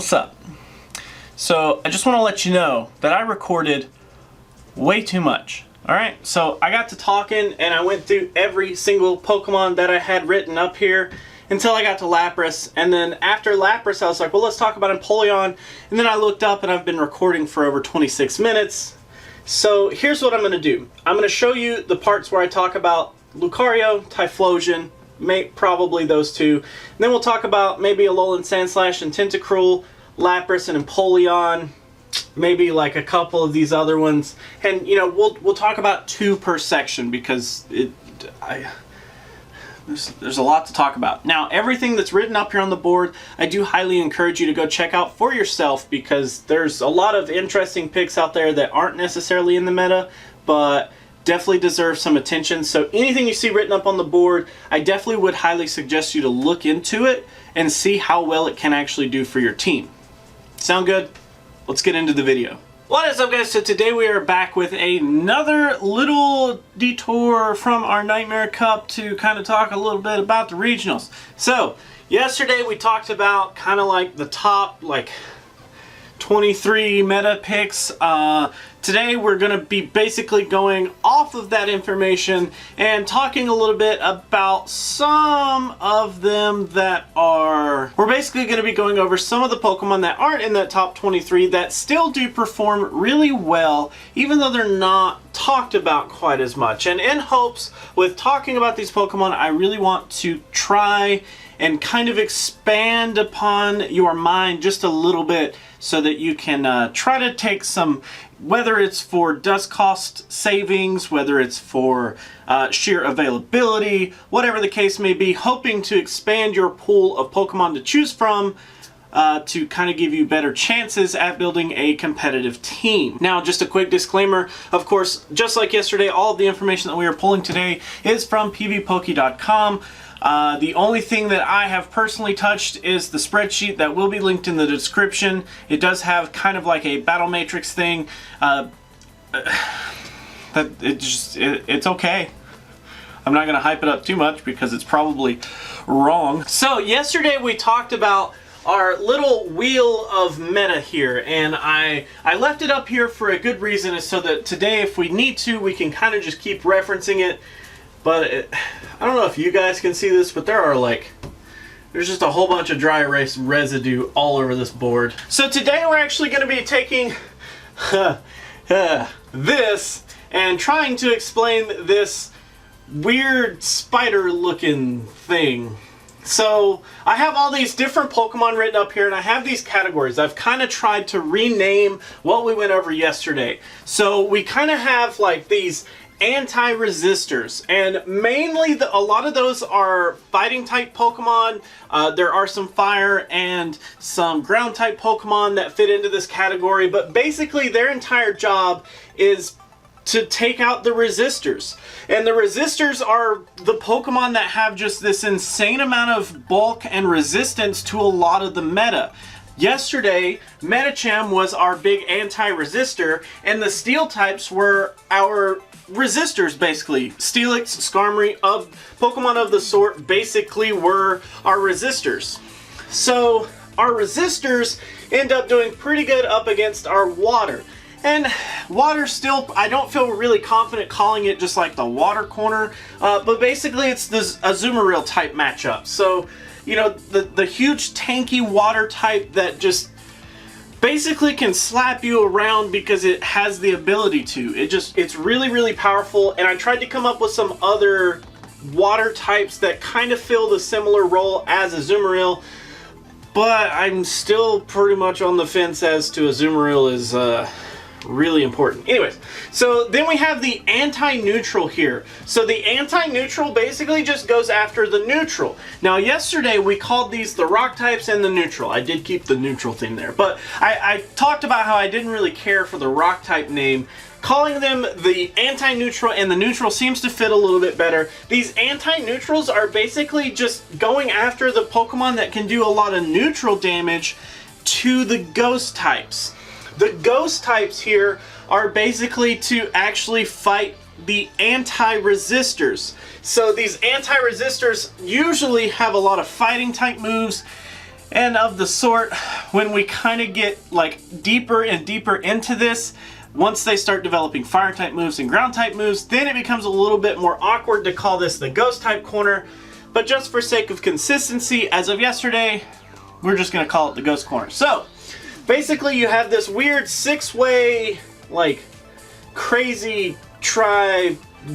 What's up? So I just want to let you know that I recorded way too much. Alright, so I got to talking and I went through every single Pokemon that I had written up here until I got to Lapras, and then after Lapras I was like, well, let's talk about Empoleon, and then I looked up and I've been recording for over 26 minutes. So here's what I'm going to do. I'm going to show you the parts where I talk about Lucario, Typhlosion, probably those two. And then we'll talk about maybe Alolan Sandslash and Tentacruel, Lapras and Empoleon, maybe like a couple of these other ones. And you know, we'll talk about two per section because there's a lot to talk about. Now, everything that's written up here on the board, I do highly encourage you to go check out for yourself because there's a lot of interesting picks out there that aren't necessarily in the meta, but definitely deserve some attention. So anything you see written up on the board, I definitely would highly suggest you to look into it and see how well it can actually do for your team. Sound good? Let's get into the video. What is up, guys? So today we are back with another little detour from our Nightmare Cup to kind of talk a little bit about the regionals. So yesterday we talked about kind of like the top 23 meta picks. Today we're going to be basically going off of that information and talking a little bit about some of them that are... We're basically going to be going over some of the Pokemon that aren't in that top 23 that still do perform really well, even though they're not talked about quite as much. And in hopes, with talking about these Pokemon, I really want to try and kind of expand upon your mind just a little bit so that you can try to take some, whether it's for dust cost savings, whether it's for sheer availability, whatever the case may be, hoping to expand your pool of Pokemon to choose from to kind of give you better chances at building a competitive team. Now, just a quick disclaimer, of course, just like yesterday, all of the information that we are pulling today is from pvpoke.com. The only thing that I have personally touched is the spreadsheet that will be linked in the description. It does have kind of like a battle matrix thing. It's okay. I'm not going to hype it up too much because it's probably wrong. So yesterday we talked about our little wheel of meta here, and I left it up here for a good reason, is so that today, if we need to, we can kind of just keep referencing it. But I don't know if you guys can see this, but there's just a whole bunch of dry erase residue all over this board. So today we're actually going to be taking this and trying to explain this weird spider looking thing. So I have all these different Pokemon written up here, and I have these categories. I've kind of tried to rename what we went over yesterday. So we kind of have like these anti-resistors, and mainly a lot of those are fighting type Pokemon. There are some fire and some ground type Pokemon that fit into this category, but basically their entire job is to take out the resistors. And the resistors are the Pokemon that have just this insane amount of bulk and resistance to a lot of the meta. Yesterday, Medicham was our big anti-resistor, and the steel types were our resistors, basically. Steelix, Skarmory, Pokemon of the sort basically were our resistors. So our resistors end up doing pretty good up against our water. And water still, I don't feel really confident calling it just like the water corner, but basically it's this Azumarill type matchup. So, you know, the huge tanky water type that just basically can slap you around because it has the ability to. It's really, really powerful, and I tried to come up with some other water types that kind of fill the similar role as Azumarill, but I'm still pretty much on the fence as to Azumarill is really important. Anyways, so then we have the anti-neutral here. So the anti-neutral basically just goes after the neutral. Now yesterday we called these the rock types and the neutral. I did keep the neutral thing there, but I talked about how I didn't really care for the rock type name. Calling them the anti-neutral and the neutral seems to fit a little bit better. These anti-neutrals are basically just going after the Pokemon that can do a lot of neutral damage to the ghost types. The ghost types here are basically to actually fight the anti-resistors. So these anti-resistors usually have a lot of fighting type moves, And of the sort, when we kind of get like deeper and deeper into this, once they start developing fire type moves and ground type moves, then it becomes a little bit more awkward to call this the ghost type corner. But just for sake of consistency, as of yesterday, we're just gonna call it the ghost corner. So basically you have this weird 6-way, like crazy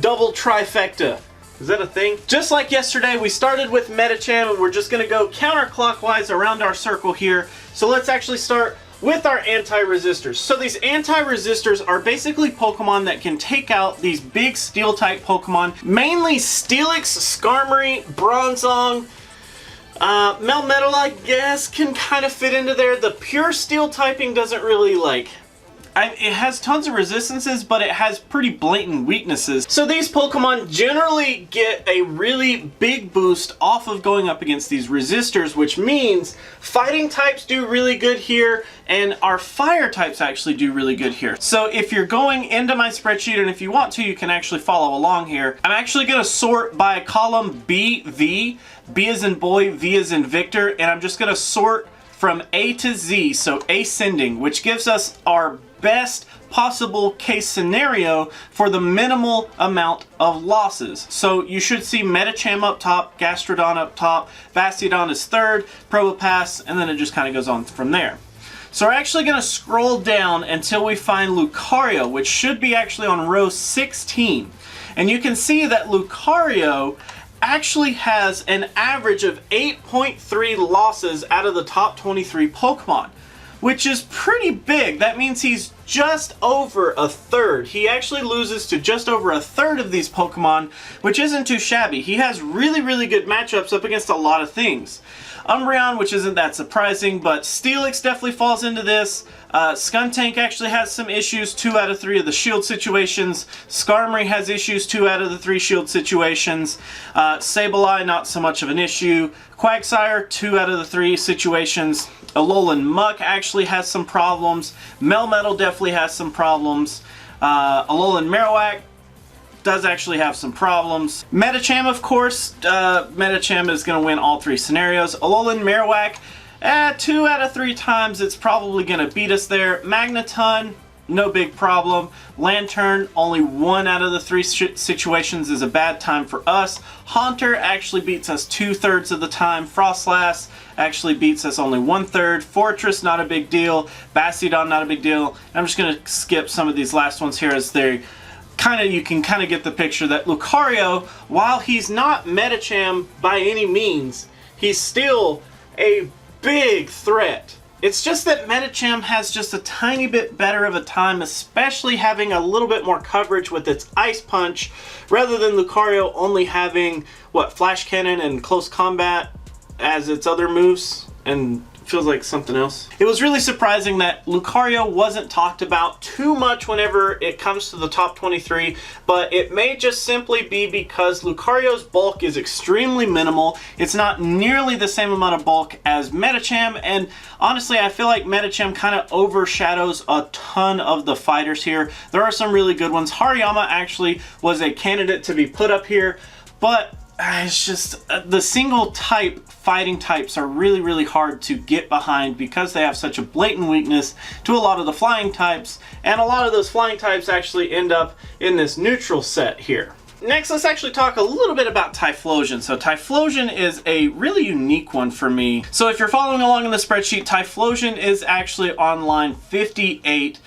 double trifecta. Is that a thing? Just like yesterday, we started with Medicham and we're just gonna go counterclockwise around our circle here. So let's actually start with our anti-resistors. So these anti-resistors are basically Pokemon that can take out these big steel type Pokemon, mainly Steelix, Skarmory, Bronzong, Melmetal, I guess, can kind of fit into there. The pure steel typing doesn't really like... it has tons of resistances, but it has pretty blatant weaknesses. So these Pokemon generally get a really big boost off of going up against these resistors, which means fighting types do really good here, and our fire types actually do really good here. So if you're going into my spreadsheet, and if you want to, you can actually follow along here. I'm actually gonna sort by column B, V, B as in boy, V as in Victor, and I'm just gonna sort from A to Z, so ascending, which gives us our best possible case scenario for the minimal amount of losses. So you should see Medicham up top, Gastrodon up top, Bastiodon is third, Probopass, and then it just kind of goes on from there. So we're actually going to scroll down until we find Lucario, which should be actually on row 16. And you can see that Lucario actually has an average of 8.3 losses out of the top 23 Pokemon, which is pretty big. That means he's just over a third. He actually loses to just over a third of these Pokemon, which isn't too shabby. He has really, really good matchups up against a lot of things. Umbreon, which isn't that surprising, but Steelix definitely falls into this. Skuntank actually has some issues, 2 out of 3 of the shield situations. Skarmory has issues, 2 out of the 3 shield situations. Sableye, not so much of an issue. Quagsire, 2 out of the 3 situations. Alolan Muck actually has some problems. Melmetal definitely has some problems. Alolan Marowak does actually have some problems. Medicham, of course, Medicham is going to win all 3 scenarios. Alolan Marowak, 2 out of 3 times it's probably going to beat us there. Magneton, no big problem. Lantern, only 1 out of the 3 situations is a bad time for us. Haunter actually beats us 2/3 of the time. Frostlass actually beats us only 1/3. Fortress, not a big deal. Bastiodon, not a big deal. I'm just going to skip some of these last ones here as they you can kind of get the picture that Lucario, while he's not Medicham by any means, he's still a big threat. It's just that Medicham has just a tiny bit better of a time, especially having a little bit more coverage with its Ice Punch, rather than Lucario only having, what, Flash Cannon and Close Combat as its other moves, and feels like something else. It was really surprising that Lucario wasn't talked about too much whenever it comes to the top 23, but it may just simply be because Lucario's bulk is extremely minimal. It's not nearly the same amount of bulk as Medicham, and honestly, I feel like Medicham kind of overshadows a ton of the fighters here. There are some really good ones. Hariyama actually was a candidate to be put up here, but it's just the single type fighting types are really, really hard to get behind because they have such a blatant weakness to a lot of the flying types, and a lot of those flying types actually end up in this neutral set here. Next, let's actually talk a little bit about Typhlosion. So Typhlosion is a really unique one for me. So if you're following along in the spreadsheet, Typhlosion is actually on line 58.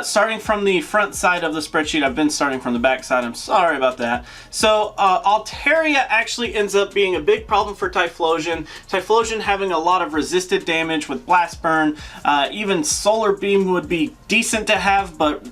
Starting from the front side of the spreadsheet, I've been starting from the back side, I'm sorry about that. So Altaria actually ends up being a big problem for Typhlosion. Typhlosion having a lot of resisted damage with Blast Burn. Even Solar Beam would be decent to have, but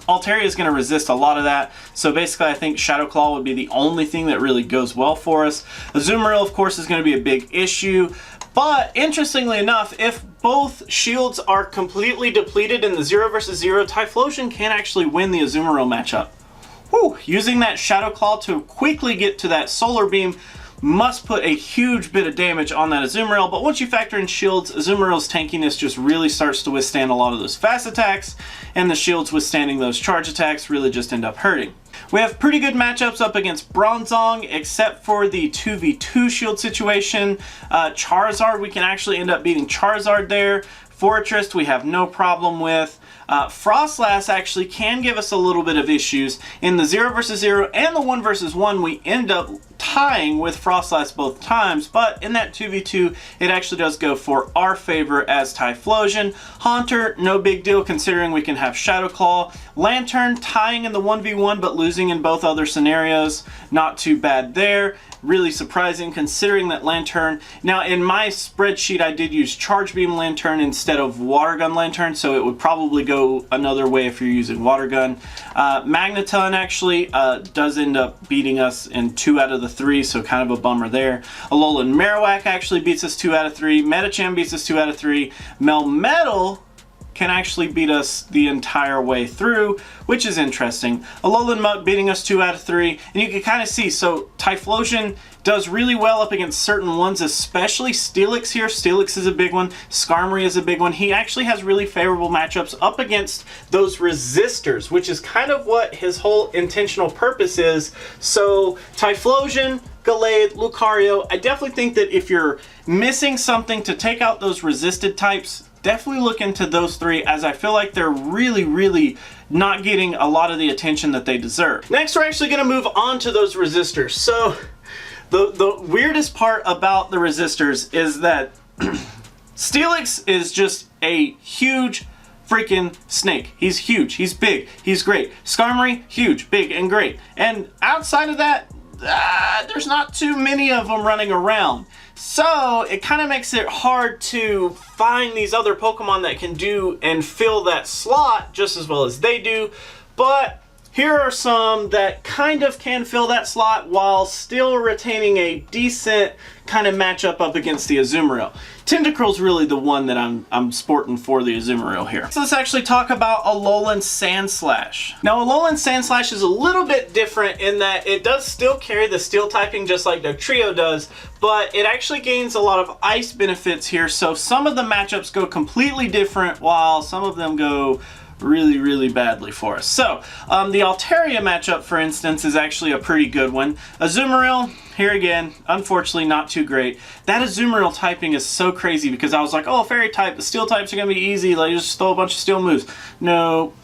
Altaria is going to resist a lot of that. So basically I think Shadow Claw would be the only thing that really goes well for us. Azumarill, of course, is going to be a big issue. But interestingly enough, if both shields are completely depleted in the 0 versus 0, Typhlosion can actually win the Azumarill matchup. Whew, using that Shadow Claw to quickly get to that Solar Beam must put a huge bit of damage on that Azumarill, but once you factor in shields, Azumarill's tankiness just really starts to withstand a lot of those fast attacks, and the shields withstanding those charge attacks really just end up hurting. We have pretty good matchups up against Bronzong, except for the 2v2 shield situation. Charizard, we can actually end up beating Charizard there. Fortress, we have no problem with. Frostlass actually can give us a little bit of issues. In the 0 vs 0 and the 1 vs 1, we end up tying with Frostlass both times, but in that 2v2, it actually does go for our favor as Typhlosion. Haunter, no big deal considering we can have Shadow Claw. Lantern, tying in the 1v1 but losing in both other scenarios. Not too bad there. Really surprising considering that Lantern, now in my spreadsheet I did use Charge Beam Lantern instead of Water Gun Lantern, so it would probably go another way if you're using Water Gun. Magneton actually does end up beating us in 2 out of the 3, so kind of a bummer there. Alolan Marowak actually beats us 2 out of 3. Medicham beats us 2 out of 3. Melmetal can actually beat us the entire way through, which is interesting. Alolan Muck beating us 2 out of 3, and you can kind of see, so Typhlosion does really well up against certain ones, especially Steelix here. Steelix is a big one. Skarmory is a big one. He actually has really favorable matchups up against those resistors, which is kind of what his whole intentional purpose is. So Typhlosion, Gallade, Lucario, I definitely think that if you're missing something to take out those resisted types, definitely look into those 3, as I feel like they're really not getting a lot of the attention that they deserve. Next, we're actually going to move on to those resistors. So the weirdest part about the resistors is that Steelix is just a huge freaking snake. He's huge, he's big, he's great. Skarmory, huge, big, and great. And outside of that, there's not too many of them running around. So it kind of makes it hard to find these other Pokemon that can do and fill that slot just as well as they do. But here are some that kind of can fill that slot while still retaining a decent kind of matchup up against the Azumarill. Tentacruel's really the one that I'm sporting for the Azumarill here. So let's actually talk about Alolan Sandslash. Now Alolan Sandslash is a little bit different in that it does still carry the steel typing just like Dugtrio does, but it actually gains a lot of ice benefits here. So some of the matchups go completely different while some of them go really badly for us. So the Altaria matchup, for instance, is actually a pretty good one. Azumarill, here again, unfortunately not too great. That Azumarill typing is so crazy because I was like, oh, fairy type, the steel types are gonna be easy, like just throw a bunch of steel moves. Nope.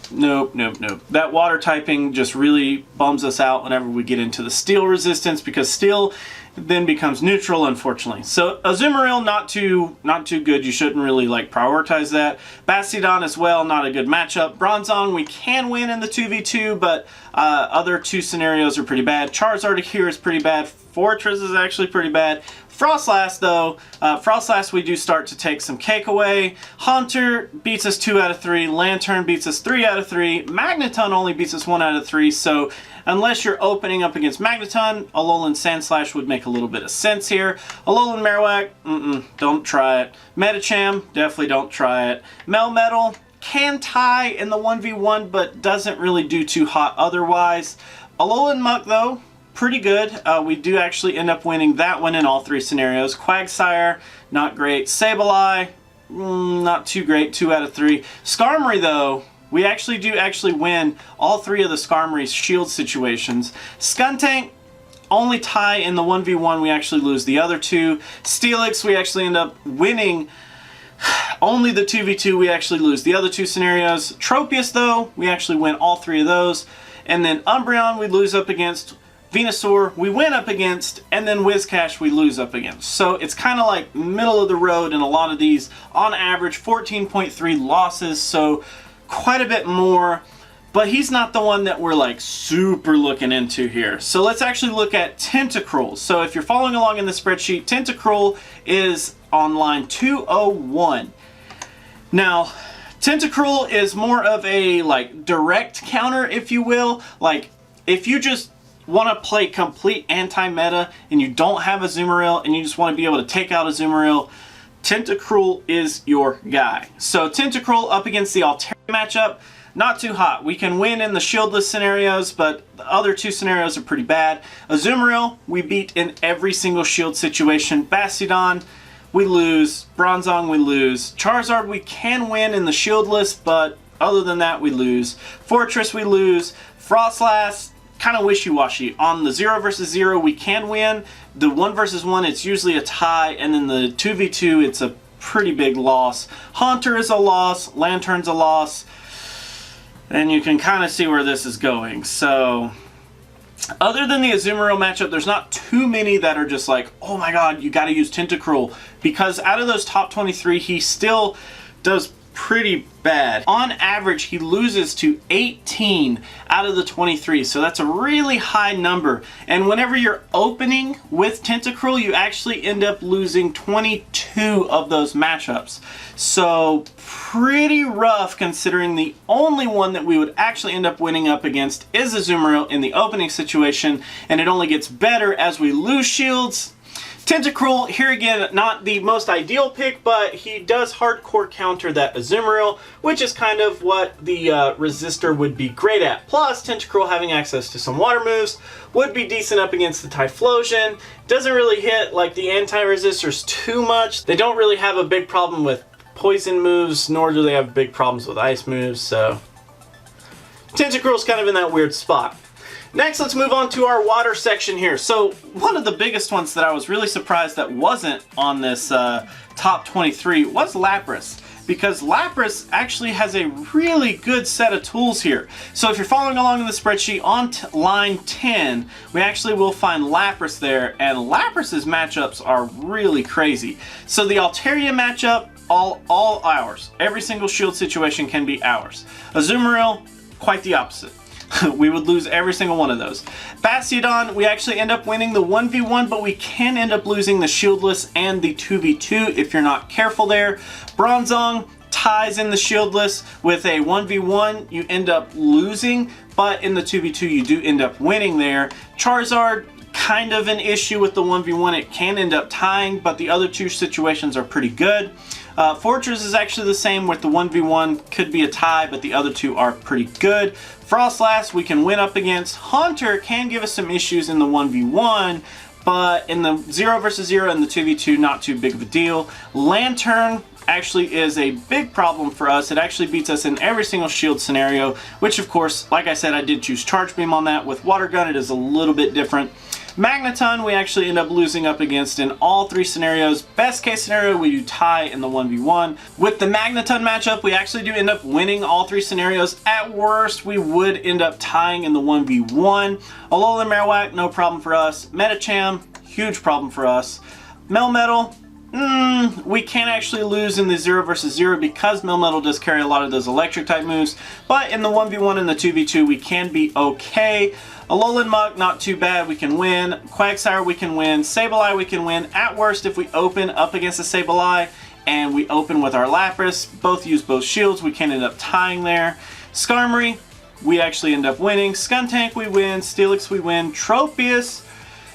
That water typing just really bums us out whenever we get into the steel resistance, because steel then becomes neutral, unfortunately. So Azumarill, not too good. You shouldn't really like prioritize that. Bastiodon as well, not a good matchup. Bronzong, we can win in the 2v2, but other 2 scenarios are pretty bad. Charizard here is pretty bad. Fortress is actually pretty bad. Frostlass though, Frostlass we do start to take some cake away. Haunter beats us 2 out of 3. Lantern beats us 3 out of 3. Magneton only beats us 1 out of 3. So unless you're opening up against Magneton, Alolan Sandslash would make a little bit of sense here. Alolan Marowak, don't try it. Medicham, definitely don't try it. Melmetal can tie in the 1v1, but doesn't really do too hot otherwise. Alolan Muck though, pretty good. We do actually end up winning that one in all 3 scenarios. Quagsire, not great. Sableye, not too great, 2 out of 3. Skarmory though, we actually do win all 3 of the Skarmory's shield situations. Skuntank, only tie in the 1v1, we actually lose the other 2. Steelix, we actually end up winning only the 2v2, we actually lose the other 2 scenarios. Tropius though, we actually win all 3 of those. And then Umbreon, we lose up against. Venusaur, we win up against, and then Whiscash we lose up against. So it's kind of like middle of the road in a lot of these. On average, 14.3 losses, so quite a bit more. But he's not the one that we're like super looking into here. So let's actually look at Tentacruel. So if you're following along in the spreadsheet, Tentacruel is on line 201. Now, Tentacruel is more of a like direct counter, if you will. Like if you just want to play complete anti-meta and you don't have a Azumarill and you just want to be able to take out a Azumarill, Tentacruel is your guy. So Tentacruel up against the Altaria matchup, not too hot. We can win in the shieldless scenarios, but the other 2 scenarios are pretty bad. Azumarill, we beat in every single shield situation. Bastiodon, we lose. Bronzong, we lose. Charizard, we can win in the shieldless, but other than that, we lose. Fortress, we lose. Frostlass, kind of wishy-washy. On the 0 versus 0, we can win. The 1 versus 1, it's usually a tie, and then the 2v2, it's a pretty big loss. Haunter is a loss, Lantern's a loss, and you can kind of see where this is going. So, other than the Azumarill matchup, there's not too many that are just like, oh my god, you gotta use Tentacruel, because out of those top 23, he still does pretty bad. On average, he loses to 18 out of the 23, so that's a really high number. And whenever you're opening with Tentacruel, you actually end up losing 22 of those matchups. So pretty rough, considering the only one that we would actually end up winning up against is Azumarill in the opening situation, and it only gets better as we lose shields. Tentacruel, here again, not the most ideal pick, but he does hardcore counter that Azumarill, which is kind of what the Resistor would be great at. Plus, Tentacruel having access to some water moves would be decent up against the Typhlosion. Doesn't really hit like the anti-resistors too much. They don't really have a big problem with poison moves, nor do they have big problems with ice moves, so Tentacruel's kind of in that weird spot. Next, let's move on to our water section here. So, one of the biggest ones that I was really surprised that wasn't on this top 23 was Lapras, because Lapras actually has a really good set of tools here. So if you're following along in the spreadsheet, on line 10, we actually will find Lapras there, and Lapras's matchups are really crazy. So the Altaria matchup, all ours. Every single shield situation can be ours. Azumarill, quite the opposite. We would lose every single one of those. Bastiodon, we actually end up winning the 1v1, but we can end up losing the shieldless and the 2v2 if you're not careful there. Bronzong ties in the shieldless. With a 1v1, you end up losing, but in the 2v2, you do end up winning there. Charizard, kind of an issue with the 1v1. It can end up tying, but the other two situations are pretty good. Fortress is actually the same with the 1v1, could be a tie, but the other two are pretty good. Frostlass we can win up against. Haunter can give us some issues in the 1v1, but in the 0 versus 0 and the 2v2, not too big of a deal. Lantern actually is a big problem for us. It actually beats us in every single shield scenario, which of course, like I said, I did choose Charge Beam on that. With Water Gun, it is a little bit different. Magneton, we actually end up losing up against in all three scenarios. Best case scenario, we do tie in the 1v1. With the Magneton matchup, we actually do end up winning all three scenarios. At worst, we would end up tying in the 1v1. Alolan Marowak, no problem for us. Medicham, huge problem for us. Melmetal, we can actually lose in the 0 versus 0 because Melmetal does carry a lot of those electric type moves, but in the 1v1 and the 2v2 we can be okay. Alolan Muk, not too bad, we can win. Quagsire, we can win. Sableye, we can win. At worst, if we open up against a Sableye and we open with our Lapras, both use both shields, we can end up tying there. Skarmory, we actually end up winning. Skuntank, we win. Steelix, we win. Tropius,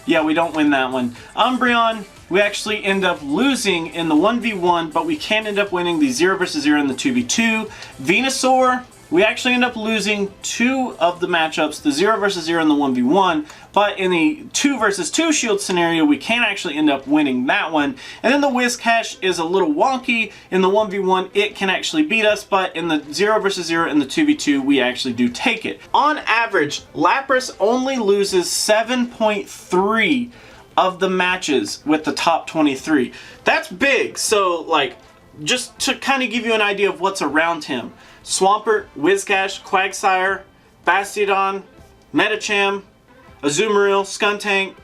yeah, we don't win that one. Umbreon, we actually end up losing in the 1v1, but we can end up winning the 0 versus 0 and the 2v2. Venusaur, we actually end up losing two of the matchups, the 0 versus 0 and the 1v1, but in the 2 versus 2 shield scenario, we can actually end up winning that one. And then the Whiscash is a little wonky. In the 1v1, it can actually beat us, but in the 0 versus 0 and the 2v2, we actually do take it. On average, Lapras only loses 7.3 of the matches with the top 23. That's big. So, like, just to kind of give you an idea of what's around him. Swampert, Whiscash, Quagsire, Bastiodon, Medicham, Azumarill, Skuntank.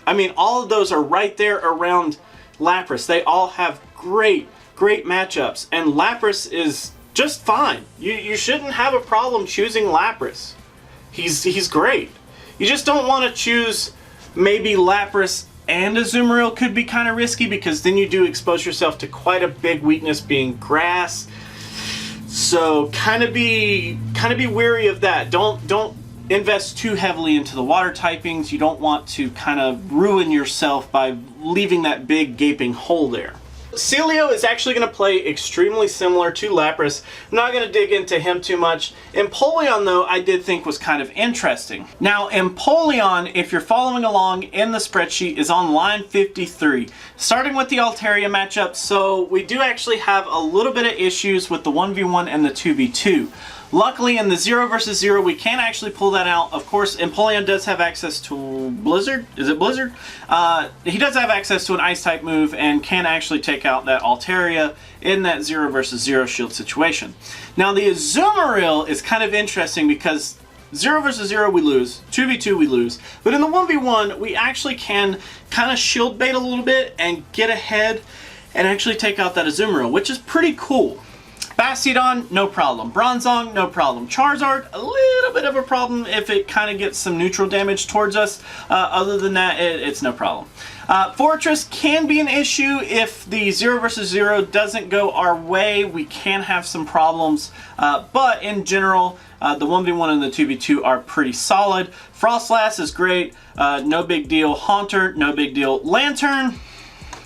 I mean, all of those are right there around Lapras. They all have great matchups, and Lapras is just fine. You shouldn't have a problem choosing Lapras. He's great. You just don't want to choose maybe Lapras and Azumarill could be kind of risky, because then you do expose yourself to quite a big weakness being grass. So kind of be wary of that. Don't invest too heavily into the water typings. You don't want to kind of ruin yourself by leaving that big gaping hole there. Celio is actually going to play extremely similar to Lapras. I'm not going to dig into him too much. Empoleon, though, I did think was kind of interesting. Now, Empoleon, if you're following along in the spreadsheet, is on line 53. Starting with the Altaria matchup, so we do actually have a little bit of issues with the 1v1 and the 2v2. Luckily, in the 0 versus 0, we can actually pull that out. Of course, Empoleon does have access to Blizzard. Is it Blizzard? He does have access to an Ice-type move and can actually take out that Altaria in that 0 versus 0 shield situation. Now, the Azumarill is kind of interesting because 0 versus 0 we lose, 2v2 we lose, but in the 1v1 we actually can kind of shield bait a little bit and get ahead and actually take out that Azumarill, which is pretty cool. Bastiodon, no problem. Bronzong, no problem. Charizard, a little bit of a problem if it kind of gets some neutral damage towards us. Other than that, it's no problem. Fortress can be an issue if the 0 versus 0 doesn't go our way. We can have some problems, but in general, the 1v1 and the 2v2 are pretty solid. Frostlass is great, no big deal. Haunter, no big deal. Lantern,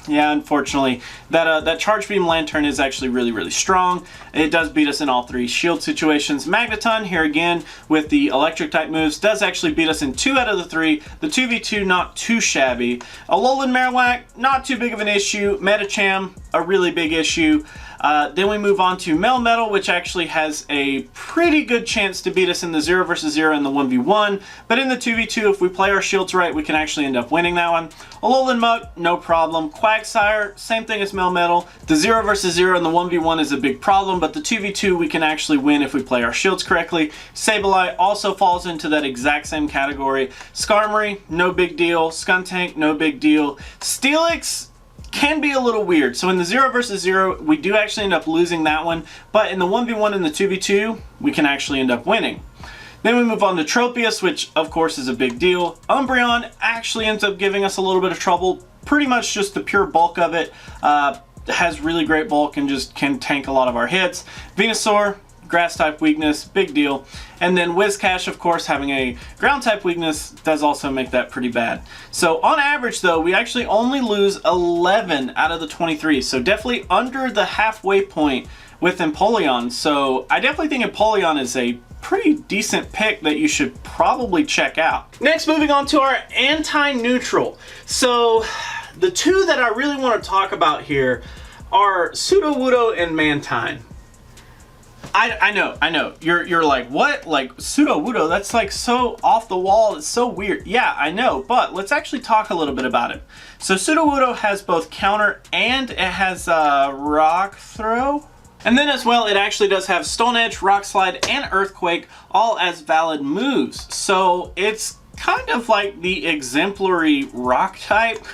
yeah, unfortunately, that Charge Beam Lantern is actually really strong. It does beat us in all 3 shield situations. Magneton, here again, with the electric type moves, does actually beat us in 2 out of the 3. The 2v2, not too shabby. Alolan Marowak, not too big of an issue. Medicham, a really big issue. Then we move on to Melmetal, which actually has a pretty good chance to beat us in the 0 versus 0 and the 1v1. But in the 2v2, if we play our shields right, we can actually end up winning that one. Alolan Muck, no problem. Quagsire, same thing as Melmetal. The 0 versus 0 and the 1v1 is a big problem, but the 2v2 we can actually win if we play our shields correctly. Sableye also falls into that exact same category. Skarmory, no big deal. Skuntank, no big deal. Steelix can be a little weird. So in the 0 versus 0, we do actually end up losing that one, but in the 1v1 and the 2v2, we can actually end up winning. Then we move on to Tropius, which of course is a big deal. Umbreon actually ends up giving us a little bit of trouble. Pretty much just the pure bulk of it. Has really great bulk and just can tank a lot of our hits. Venusaur, grass type weakness, big deal. And then Whiscash, of course, having a ground type weakness does also make that pretty bad. So on average though, we actually only lose 11 out of the 23. So definitely under the halfway point with Empoleon. So I definitely think Empoleon is a pretty decent pick that you should probably check out. Next, moving on to our anti-neutral. So the 2 that I really want to talk about here are Sudowoodo and Mantine. I know. You're like, what? Like, Sudowoodo, that's like so off the wall, it's so weird. Yeah, I know, but let's actually talk a little bit about it. So Sudowoodo has both counter and it has rock throw. And then as well, it actually does have Stone Edge, Rock Slide, and Earthquake, all as valid moves. So it's kind of like the exemplary rock type.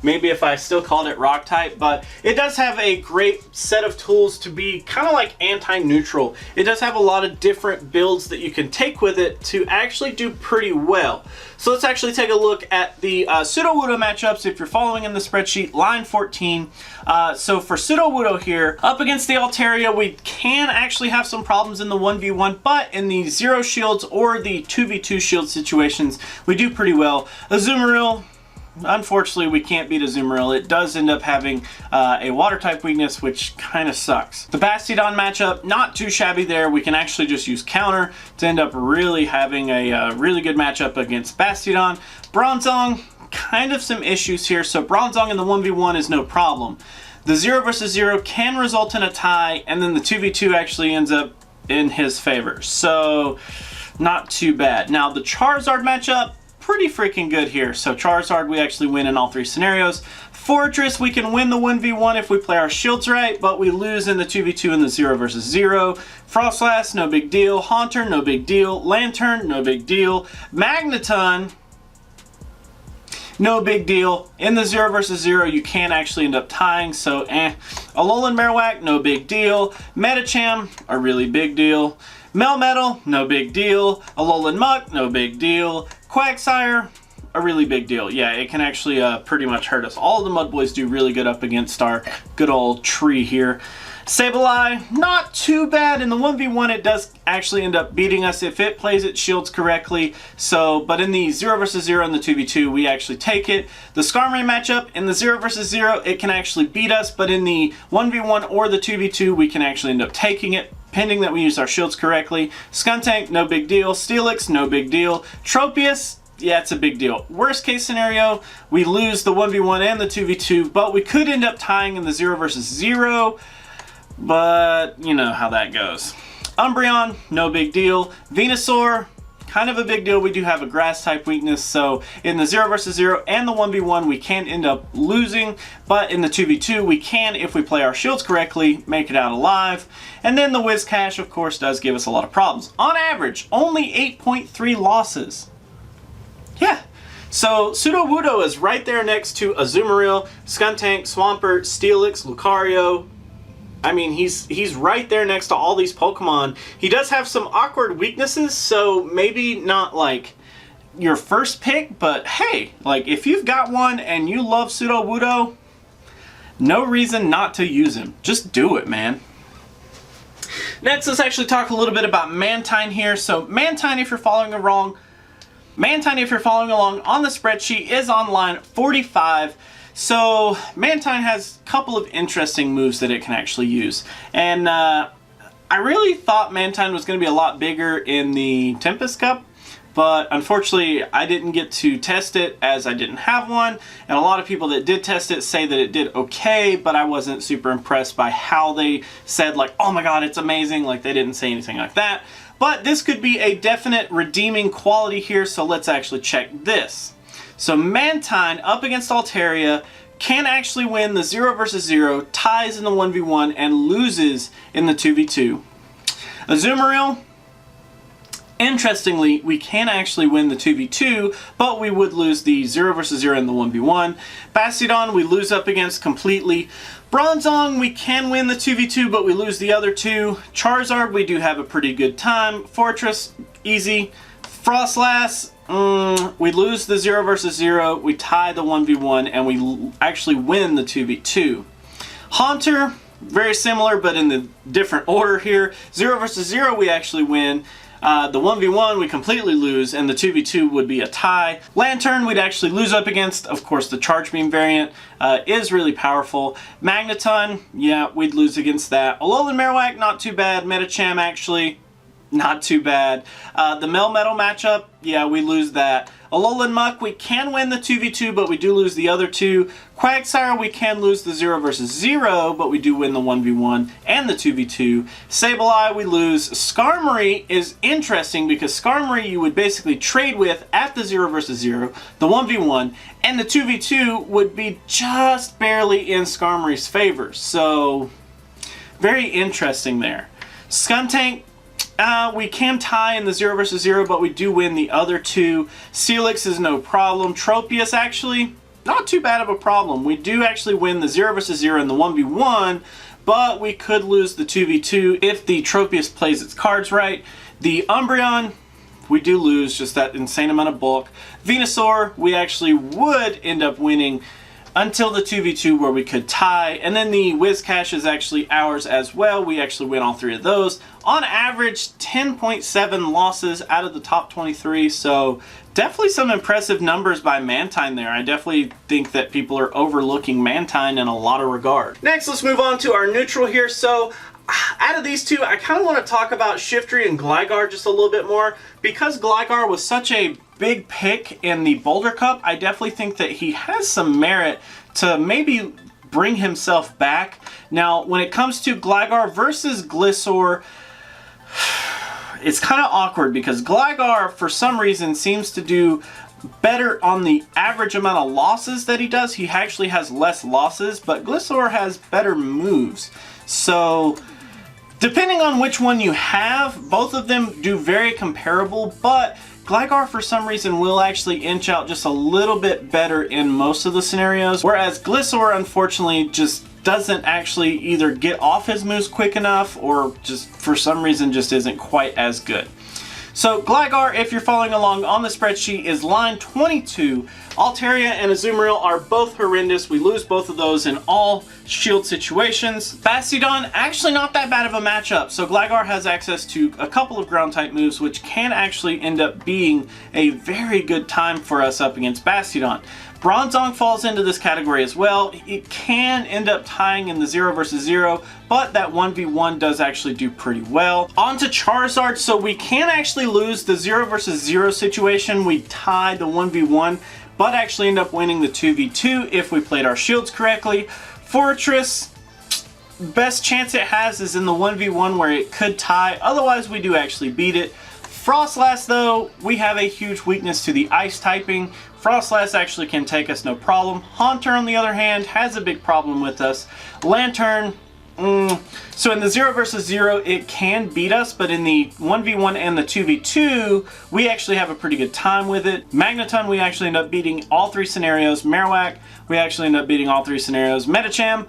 Maybe if I still called it rock type, but it does have a great set of tools to be kind of like anti-neutral. It does have a lot of different builds that you can take with it to actually do pretty well. So let's actually take a look at the Sudowoodo matchups. If you're following in the spreadsheet, line 14. So for Sudowoodo here, up against the Altaria, we can actually have some problems in the 1v1, but in the 0 shields or the 2v2 shield situations, we do pretty well. Azumarill, unfortunately, we can't beat Azumarill. It does end up having a water type weakness, which kind of sucks. The Bastiodon matchup, not too shabby there. We can actually just use counter to end up really having a really good matchup against Bastiodon. Bronzong, kind of some issues here. So Bronzong in the 1v1 is no problem. The 0 versus 0 can result in a tie, and then the 2v2 actually ends up in his favor. So not too bad. Now the Charizard matchup, pretty freaking good here. So Charizard, we actually win in all 3 scenarios. Fortress, we can win the 1v1 if we play our shields right, but we lose in the 2v2 in the 0 versus 0. Frostlass, no big deal. Haunter, no big deal. Lantern, no big deal. Magneton, no big deal. In the 0 versus 0, you can actually end up tying, so Alolan Marowak, no big deal. Medicham, a really big deal. Melmetal, no big deal. Alolan Muck, no big deal. Quagsire, a really big deal. Yeah, it can actually pretty much hurt us. All of the Mud Boys do really good up against our good old tree here. Sableye, not too bad. In the 1v1, it does actually end up beating us if it plays its shields correctly. So, but in the 0 versus 0 and the 2v2, we actually take it. The Skarmory matchup, in the 0 versus 0, it can actually beat us, but in the 1v1 or the 2v2, we can actually end up taking it, pending that we use our shields correctly. Skuntank, no big deal. Steelix, no big deal. Tropius, yeah, it's a big deal. Worst case scenario, we lose the 1v1 and the 2v2, but we could end up tying in the 0 versus 0, but you know how that goes. Umbreon, no big deal. Venusaur, kind of a big deal. We do have a grass type weakness, so in the 0 versus 0 and the 1v1 we can end up losing, but in the 2v2 we can, if we play our shields correctly, make it out alive. And then the Whiscash, of course, does give us a lot of problems. On average, only 8.3 losses. Yeah. So Sudowoodo is right there next to Azumarill, Skuntank, Swampert, Steelix, Lucario. I mean, he's right there next to all these Pokemon. He does have some awkward weaknesses, so maybe not like your first pick, but hey, like if you've got one and you love Sudowoodo, no reason not to use him. Just do it, man. Next, let's actually talk a little bit about Mantine here. So Mantine, if you're following along on the spreadsheet, is on line 45. So Mantine has a couple of interesting moves that it can actually use. And I really thought Mantine was going to be a lot bigger in the Tempest Cup, but unfortunately I didn't get to test it as I didn't have one. And a lot of people that did test it say that it did okay, but I wasn't super impressed by how they said like, oh my god, it's amazing. Like they didn't say anything like that. But this could be a definite redeeming quality here, so let's actually check this. So Mantine up against Altaria can actually win the 0 versus 0, ties in the 1v1, and loses in the 2v2. Azumarill, interestingly, we can actually win the 2v2, but we would lose the 0 versus 0 in the 1v1. Bastiodon, we lose up against completely. Bronzong, we can win the 2v2, but we lose the other two. Charizard, we do have a pretty good time. Fortress, easy. Frostlass, we lose the 0 versus 0, we tie the 1v1, and we actually win the 2v2. Haunter, very similar, but in the different order here. 0 versus 0, we actually win. The 1v1 we completely lose, and the 2v2 would be a tie. Lantern we'd actually lose up against. Of course, the Charge Beam variant is really powerful. Magneton, yeah, we'd lose against that. Alolan Marowak, not too bad. Medicham, actually, not too bad. The Melmetal matchup, yeah, we lose that. Alolan Muck, we can win the 2v2, but we do lose the other two. Quagsire, we can lose the 0 versus 0, but we do win the 1v1 and the 2v2. Sableye, we lose. Skarmory is interesting because Skarmory you would basically trade with at the 0 versus 0, the 1v1, and the 2v2 would be just barely in Skarmory's favor. So, very interesting there. Skuntank, we can tie in the 0 versus 0, but we do win the other two. Steelix is no problem. Tropius, actually, not too bad of a problem. We do actually win the 0 versus 0 in the 1v1, but we could lose the 2v2 if the Tropius plays its cards right. The Umbreon, we do lose just that insane amount of bulk. Venusaur, we actually would end up winning until the 2v2 where we could tie. And then the Whiscash is actually ours as well. We actually win all three of those. On average, 10.7 losses out of the top 23. So definitely some impressive numbers by Mantine there. I definitely think that people are overlooking Mantine in a lot of regard. Next, let's move on to our neutral here. So out of these two, I kind of want to talk about Shiftry and Gligar just a little bit more. Because Gligar was such a big pick in the Boulder Cup, I definitely think that he has some merit to maybe bring himself back. Now, when it comes to Gligar versus Gliscor, it's kind of awkward because Gligar, for some reason, seems to do better on the average amount of losses that he does. He actually has less losses, but Gliscor has better moves. So, depending on which one you have, both of them do very comparable, but Gligar, for some reason, will actually inch out just a little bit better in most of the scenarios, whereas Gliscor, unfortunately, just doesn't actually either get off his moves quick enough or just, for some reason, just isn't quite as good. So Gligar, if you're following along on the spreadsheet, is line 22. Altaria and Azumarill are both horrendous. We lose both of those in all shield situations. Bastiodon, actually not that bad of a matchup. So Gligar has access to a couple of ground type moves, which can actually end up being a very good time for us up against Bastiodon. Bronzong falls into this category as well. It can end up tying in the 0 versus 0, but that 1v1 does actually do pretty well. On to Charizard, so we can actually lose the 0 versus 0 situation. We tie the 1v1, but actually end up winning the 2v2 if we played our shields correctly. Fortress, best chance it has is in the 1v1 where it could tie. Otherwise, we do actually beat it. Frostlass, though, we have a huge weakness to the ice typing. Frostlass actually can take us no problem. Haunter, on the other hand, has a big problem with us. Lantern, so in the 0 versus 0, it can beat us, but in the 1v1 and the 2v2, we actually have a pretty good time with it. Magneton, we actually end up beating all 3 scenarios. Marowak, we actually end up beating all 3 scenarios. Medicham,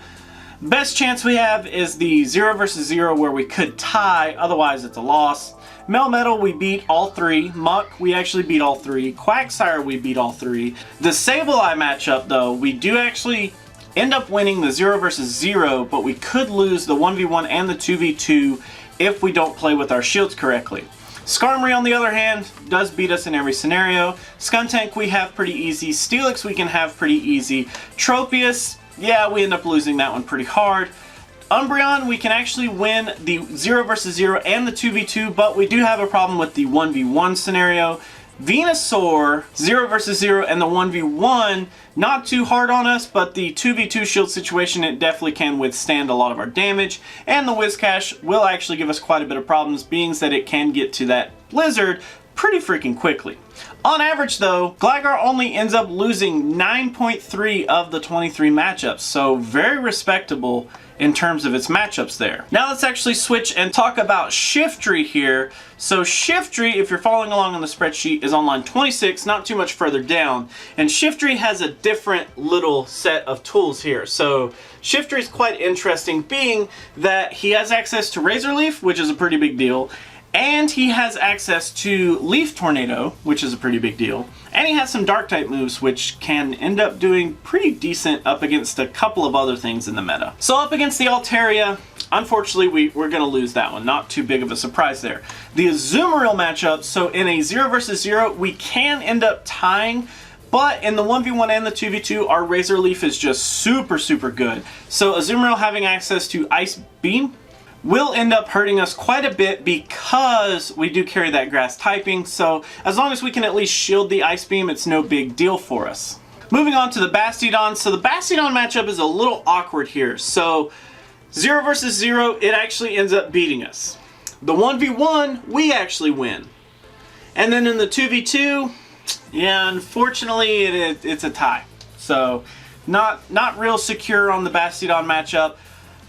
best chance we have is the 0 versus 0 where we could tie, otherwise it's a loss. Melmetal, we beat all 3. Muck, we actually beat all 3. Quagsire, we beat all 3. The Sableye matchup, though, we do actually end up winning the 0 versus 0, but we could lose the 1v1 and the 2v2 if we don't play with our shields correctly. Skarmory, on the other hand, does beat us in every scenario. Skuntank, we have pretty easy. Steelix, we can have pretty easy. Tropius, yeah, we end up losing that one pretty hard. Umbreon, we can actually win the 0 versus 0 and the 2v2, but we do have a problem with the 1v1 scenario. Venusaur, 0 versus 0 and the 1v1, not too hard on us, but the 2v2 shield situation, it definitely can withstand a lot of our damage. And the Whiscash will actually give us quite a bit of problems, being that it can get to that Blizzard pretty freaking quickly. On average, though, Gligar only ends up losing 9.3 of the 23 matchups, so very respectable in terms of its matchups there. Now let's actually switch and talk about Shiftry here. So Shiftry, if you're following along on the spreadsheet, is on line 26, not too much further down. And Shiftry has a different little set of tools here. So Shiftry is quite interesting, being that he has access to Razor Leaf, which is a pretty big deal. And he has access to Leaf Tornado, which is a pretty big deal. And he has some dark type moves, which can end up doing pretty decent up against a couple of other things in the meta. So up against the Altaria, unfortunately, we're going to lose that one. Not too big of a surprise there. The Azumarill matchup, so in a 0 versus 0, we can end up tying. But in the 1v1 and the 2v2, our Razor Leaf is just super, super good. So Azumarill having access to Ice Beam will end up hurting us quite a bit because we do carry that grass typing. So as long as we can at least shield the Ice Beam, it's no big deal for us. Moving on to the Bastiodon. So the Bastiodon matchup is a little awkward here. So 0 versus 0, it actually ends up beating us. The 1v1, we actually win. And then in the 2v2, yeah, unfortunately, it's a tie. So not real secure on the Bastiodon matchup.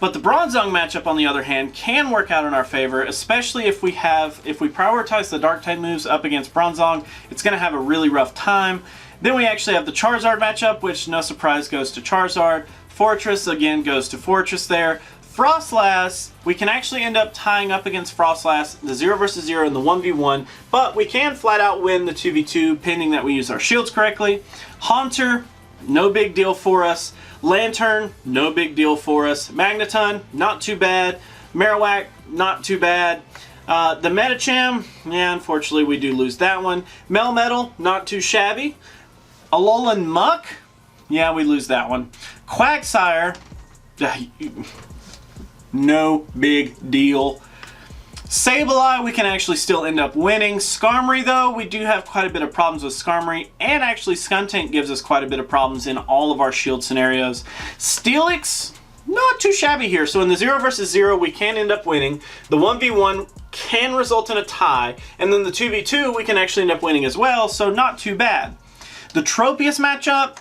But the Bronzong matchup, on the other hand, can work out in our favor, especially if we prioritize the dark type moves up against Bronzong. It's going to have a really rough time. Then we actually have the Charizard matchup, which, no surprise, goes to Charizard. Fortress, again, goes to Fortress there. Frostlass, we can actually end up tying up against Frostlass, the 0 versus 0 and the 1v1, but we can flat out win the 2v2, pending that we use our shields correctly. Haunter, no big deal for us. Lantern, no big deal for us. Magneton, not too bad. Marowak, not too bad. The Medicham, yeah, unfortunately we do lose that one. Melmetal, not too shabby. Alolan Muck, yeah, we lose that one. Quagsire, no big deal. Sableye, we can actually still end up winning. Skarmory, though, we do have quite a bit of problems with Skarmory, and actually Skuntank gives us quite a bit of problems in all of our shield scenarios. Steelix, not too shabby here. So in the 0 versus 0, we can end up winning. The 1v1 can result in a tie, and then the 2v2, we can actually end up winning as well, so not too bad. The Tropius matchup,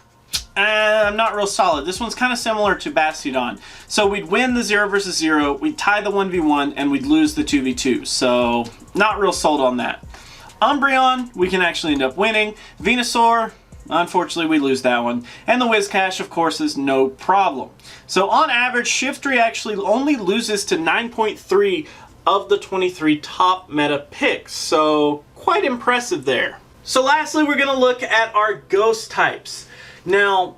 not real solid. This one's kind of similar to Bastiodon. So we'd win the 0 versus 0, we'd tie the 1v1, and we'd lose the 2v2. So not real sold on that. Umbreon, we can actually end up winning. Venusaur, unfortunately we lose that one. And the Whiscash, of course, is no problem. So on average, Shiftry actually only loses to 9.3 of the 23 top meta picks. So quite impressive there. So lastly, we're going to look at our ghost types. Now,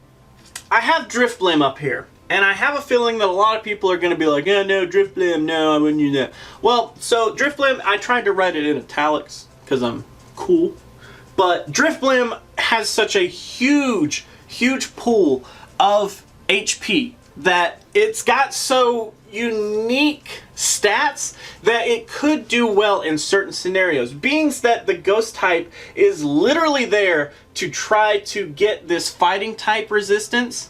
I have Drifblim up here, and I have a feeling that a lot of people are going to be like, oh, no, Drifblim, no, I wouldn't use that. Well, so Drifblim, I tried to write it in italics because I'm cool, but Drifblim has such a huge, huge pool of HP that it's got so unique stats that it could do well in certain scenarios. Being that the ghost type is literally there to try to get this fighting type resistance,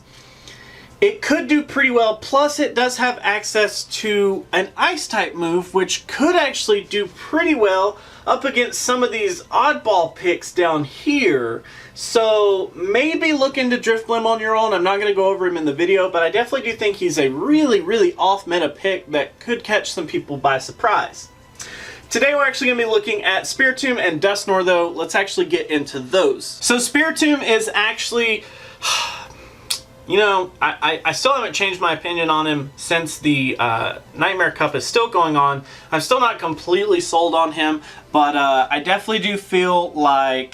it could do pretty well. Plus it does have access to an ice type move, which could actually do pretty well up against some of these oddball picks down here. So maybe look into Drifblim on your own. I'm not going to go over him in the video, but I definitely do think he's a really, really off-meta pick that could catch some people by surprise. Today we're actually going to be looking at Spiritomb and Dusknoir though. Let's actually get into those. So Spiritomb is actually... You know, I still haven't changed my opinion on him since the Nightmare Cup is still going on. I'm still not completely sold on him, but I definitely do feel like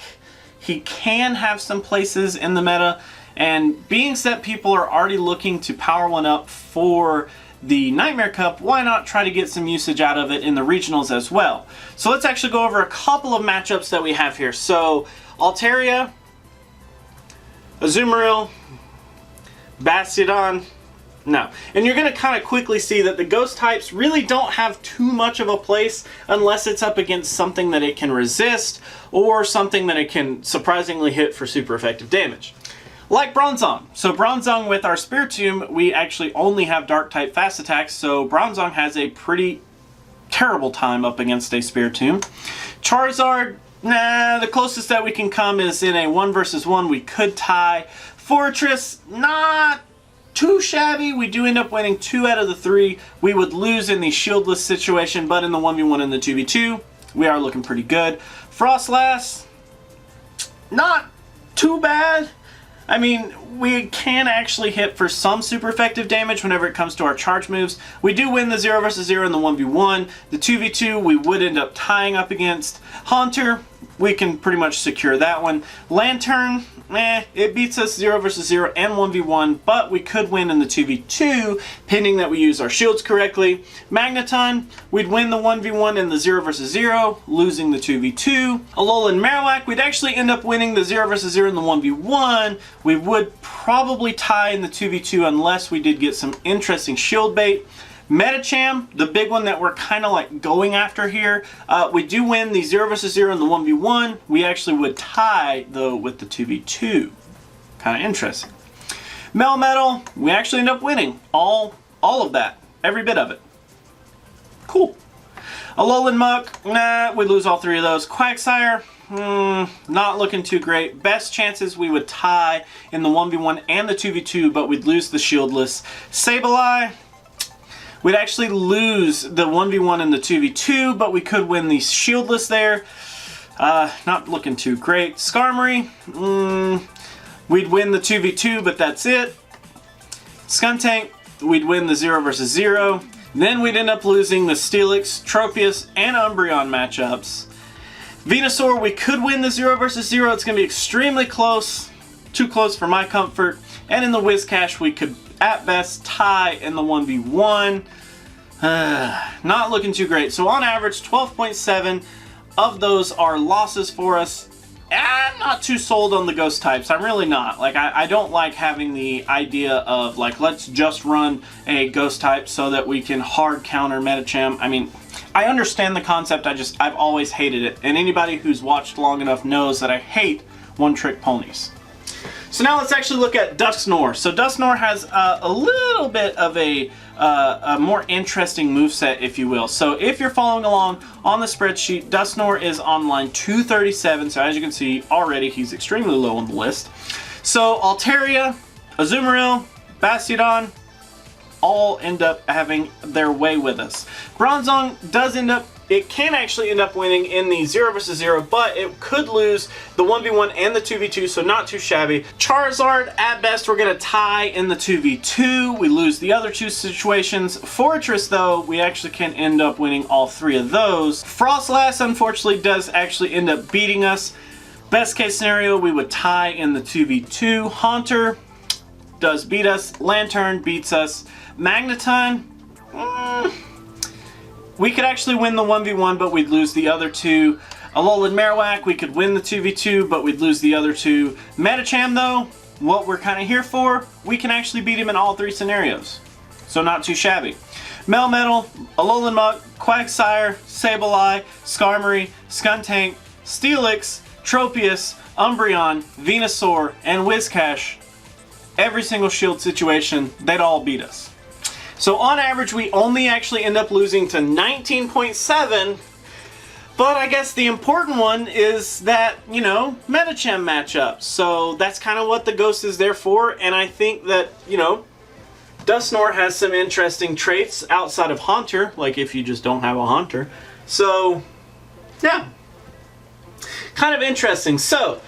he can have some places in the meta. And being that people are already looking to power one up for the Nightmare Cup, why not try to get some usage out of it in the regionals as well? So let's actually go over a couple of matchups that we have here. So Altaria, Azumarill, Bastiodon, no. And you're going to kind of quickly see that the ghost types really don't have too much of a place unless it's up against something that it can resist or something that it can surprisingly hit for super effective damage. Like Bronzong. So Bronzong with our Spiritomb, we actually only have dark type fast attacks, so Bronzong has a pretty terrible time up against a Spiritomb. Charizard, nah, the closest that we can come is in a 1 versus 1. We could tie. Fortress, not too shabby. We do end up winning 2 out of the 3. We would lose in the shieldless situation, but in the 1v1 and the 2v2, we are looking pretty good. Frostlass, not too bad. I mean, we can actually hit for some super effective damage whenever it comes to our charge moves. We do win the 0 versus 0 in the 1v1. The 2v2, we would end up tying up against. Haunter, we can pretty much secure that one. Lantern, it beats us 0 versus 0 and 1v1, but we could win in the 2v2, pending that we use our shields correctly. Magneton, we'd win the 1v1 and the 0 versus 0, losing the 2v2. Alolan Marowak, we'd actually end up winning the 0 versus 0 in the 1v1. We would probably tie in the 2v2 unless we did get some interesting shield bait. Medicham, the big one that we're kind of like going after here, we do win the 0 versus 0 in the 1v1. We actually would tie, though, with the 2v2. Kind of interesting. Melmetal, we actually end up winning all of that. Every bit of it. Cool. Alolan Muck, nah, we lose all 3 of those. Quagsire, not looking too great. Best chances we would tie in the 1v1 and the 2v2, but we'd lose the shieldless. Sableye, we'd actually lose the 1v1 and the 2v2, but we could win the shieldless there. Not looking too great. Skarmory, we'd win the 2v2, but that's it. Skuntank, we'd win the 0 versus 0. Then we'd end up losing the Steelix, Tropius, and Umbreon matchups. Venusaur, we could win the 0 versus 0. It's going to be extremely close. Too close for my comfort. And in the Whiscash, we could at best tie in the 1v1. Not looking too great. So on average, 12.7 of those are losses for us. I'm not too sold on the ghost types. I'm really not. Like, I don't like having the idea of, like, let's just run a ghost type so that we can hard counter Medicham. I mean, I understand the concept. I've always hated it. And anybody who's watched long enough knows that I hate one-trick ponies. So now let's actually look at Dusknoir. So Dusknoir has a little bit of a more interesting moveset, if you will. So if you're following along on the spreadsheet, Dusknoir is on line 237. So as you can see already, he's extremely low on the list. So Altaria, Azumarill, Bastiodon, all end up having their way with us. Bronzong does end up, it can actually end up winning in the 0 versus 0, but it could lose the 1v1 and the 2v2, so not too shabby. Charizard, at best, we're going to tie in the 2v2. We lose the other 2 situations. Fortress, though, we actually can end up winning all 3 of those. Frostlass, unfortunately, does actually end up beating us. Best case scenario, we would tie in the 2v2. Haunter does beat us. Lantern beats us. Magneton, we could actually win the 1v1, but we'd lose the other 2. Alolan Marowak, we could win the 2v2, but we'd lose the other 2. Medicham, though, what we're kind of here for, we can actually beat him in all 3 scenarios. So not too shabby. Melmetal, Alolan Muck, Quagsire, Sableye, Skarmory, Skuntank, Steelix, Tropius, Umbreon, Venusaur, and Whiscash. every single shield situation, they'd all beat us. So on average, we only actually end up losing to 19.7. But I guess the important one is that, you know, Medicham matchups. So that's kind of what the Ghost is there for. And I think that, you know, Dusknoir has some interesting traits outside of Haunter, like if you just don't have a Haunter. So, yeah. Kind of interesting. So,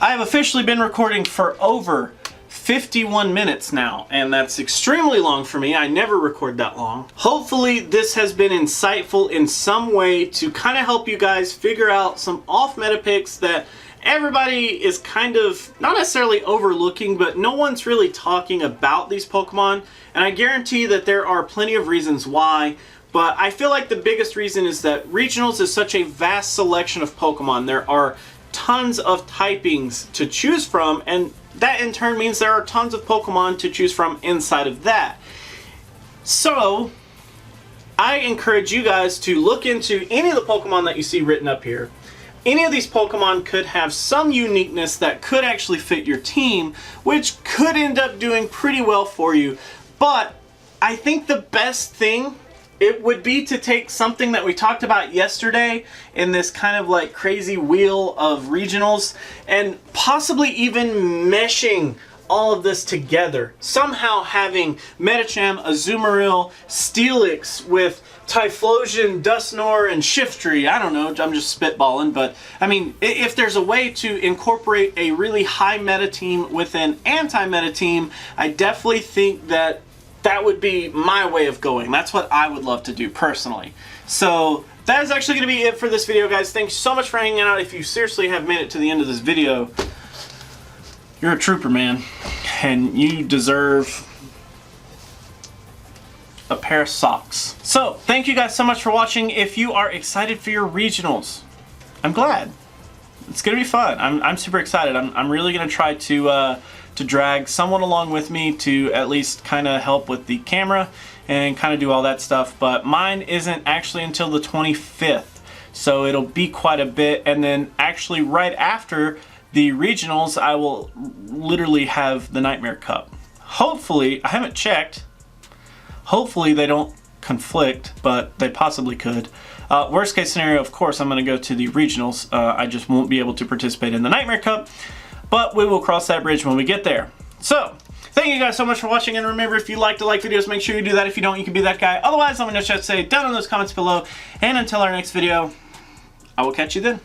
I have officially been recording for over 51 minutes now, and that's extremely long for me. I never record that long. Hopefully this has been insightful in some way to kind of help you guys figure out some off-meta picks that everybody is kind of not necessarily overlooking, but no one's really talking about these Pokemon, and I guarantee that there are plenty of reasons why. But I feel like the biggest reason is that Regionals is such a vast selection of Pokemon. There are tons of typings to choose from, and that in turn means there are tons of Pokemon to choose from inside of that. So, I encourage you guys to look into any of the Pokemon that you see written up here. Any of these Pokemon could have some uniqueness that could actually fit your team, which could end up doing pretty well for you. But I think the best thing, it would be to take something that we talked about yesterday in this kind of like crazy wheel of regionals and possibly even meshing all of this together. Somehow having Medicham, Azumarill, Steelix with Typhlosion, Dusknoir, and Shiftry. I don't know, I'm just spitballing, but I mean, if there's a way to incorporate a really high meta team with an anti-meta team, I definitely think that that would be my way of going. That's what I would love to do personally. So that is actually going to be it for this video, guys. Thanks so much for hanging out. If you seriously have made it to the end of this video, you're a trooper, man. And you deserve a pair of socks. So thank you guys so much for watching. If you are excited for your regionals, I'm glad. It's going to be fun. I'm super excited. I'm really going to try to drag someone along with me to at least kind of help with the camera and kind of do all that stuff. But mine isn't actually until the 25th, so it'll be quite a bit. And then actually right after the regionals, I will literally have the Nightmare Cup. Hopefully, I haven't checked. Hopefully they don't conflict, but they possibly could. Worst case scenario, of course, I'm going to go to the regionals. I just won't be able to participate in the Nightmare Cup. But we will cross that bridge when we get there. So, thank you guys so much for watching, and remember, if you like to like videos, make sure you do that. If you don't, you can be that guy. Otherwise, let me know what you have to say down in those comments below. And until our next video, I will catch you then.